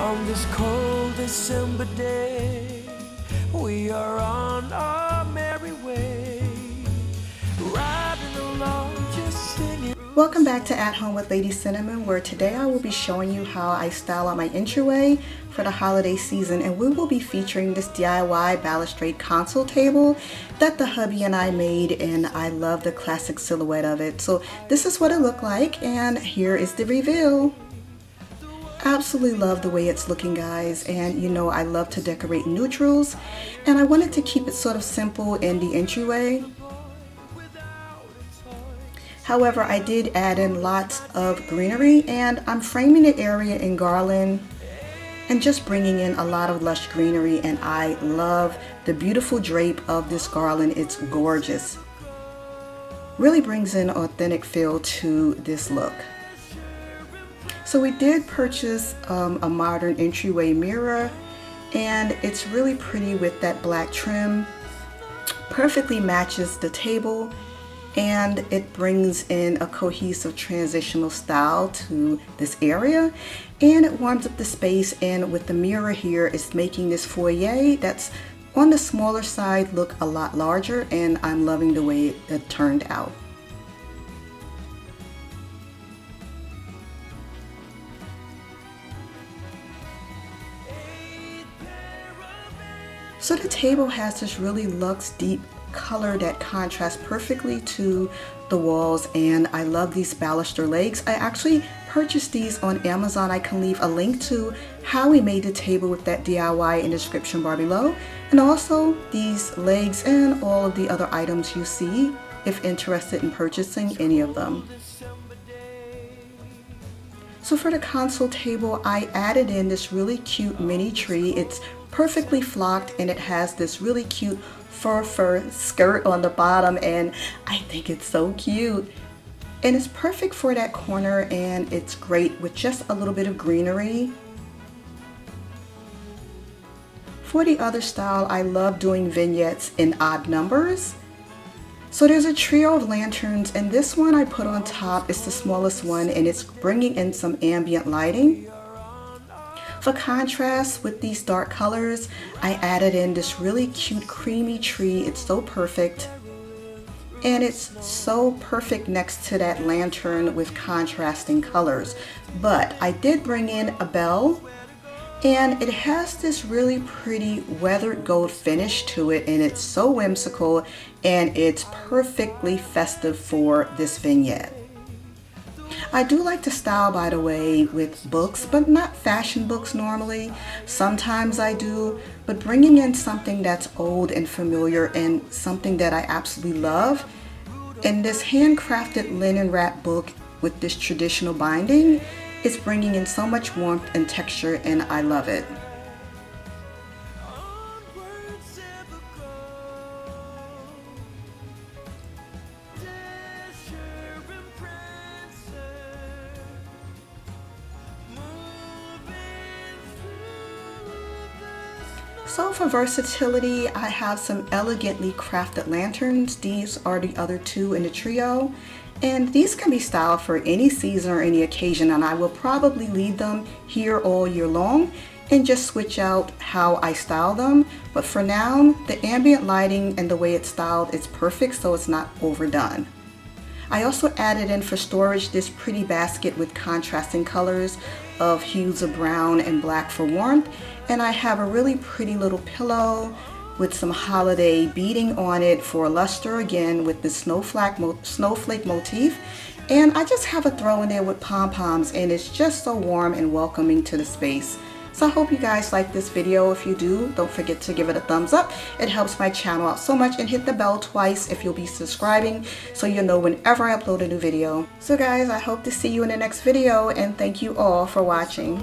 On this cold December day, we are on our merry way, riding along, just singing. Welcome back to At Home with Lady Cinnamon, where today I will be showing you how I style out my entryway for the holiday season, and we will be featuring this DIY balustrade console table that the hubby and I made, and I love the classic silhouette of it. So this is what it looked like, and here is the reveal. Absolutely love the way it's looking, guys, and you know I love to decorate neutrals, and I wanted to keep it sort of simple in the entryway. However, I did add in lots of greenery, and I'm framing the area in garland and just bringing in a lot of lush greenery, and I love the beautiful drape of this garland. It's gorgeous. Really brings in an authentic feel to this look. So we did purchase a modern entryway mirror, and it's really pretty with that black trim. Perfectly matches the table, and it brings in a cohesive transitional style to this area, and it warms up the space. And with the mirror here, it's making this foyer that's on the smaller side look a lot larger, and I'm loving the way it turned out. So the table has this really luxe deep color that contrasts perfectly to the walls, and I love these baluster legs. I actually purchased these on Amazon. I can leave a link to how we made the table with that DIY in the description bar below, and also these legs and all of the other items you see if interested in purchasing any of them. So for the console table, I added in this really cute mini tree. It's perfectly flocked, and it has this really cute fur skirt on the bottom, and I think it's so cute. And it's perfect for that corner, and it's great with just a little bit of greenery. For the other style, I love doing vignettes in odd numbers. So there's a trio of lanterns, and this one I put on top. It's the smallest one, and it's bringing in some ambient lighting. For contrast with these dark colors, I added in this really cute creamy tree. It's so perfect, and it's so perfect next to that lantern with contrasting colors. But I did bring in a bell, and it has this really pretty weathered gold finish to it, and it's so whimsical, and it's perfectly festive for this vignette. I do like to style, by the way, with books, but not fashion books normally. Sometimes I do, but bringing in something that's old and familiar and something that I absolutely love. And this handcrafted linen wrap book with this traditional binding is bringing in so much warmth and texture, and I love it. So for versatility, I have some elegantly crafted lanterns. These are the other two in the trio, and these can be styled for any season or any occasion, and I will probably leave them here all year long and just switch out how I style them. But for now, the ambient lighting and the way it's styled is perfect, so it's not overdone. I also added in for storage this pretty basket with contrasting colors of hues of brown and black for warmth, and I have a really pretty little pillow with some holiday beading on it for luster, again with the snowflake motif, and I just have a throw in there with pom-poms, and it's just so warm and welcoming to the space. So I hope you guys like this video. If you do, don't forget to give it a thumbs up. It helps my channel out so much, and hit the bell twice if you'll be subscribing so you'll know whenever I upload a new video. So guys, I hope to see you in the next video, and thank you all for watching.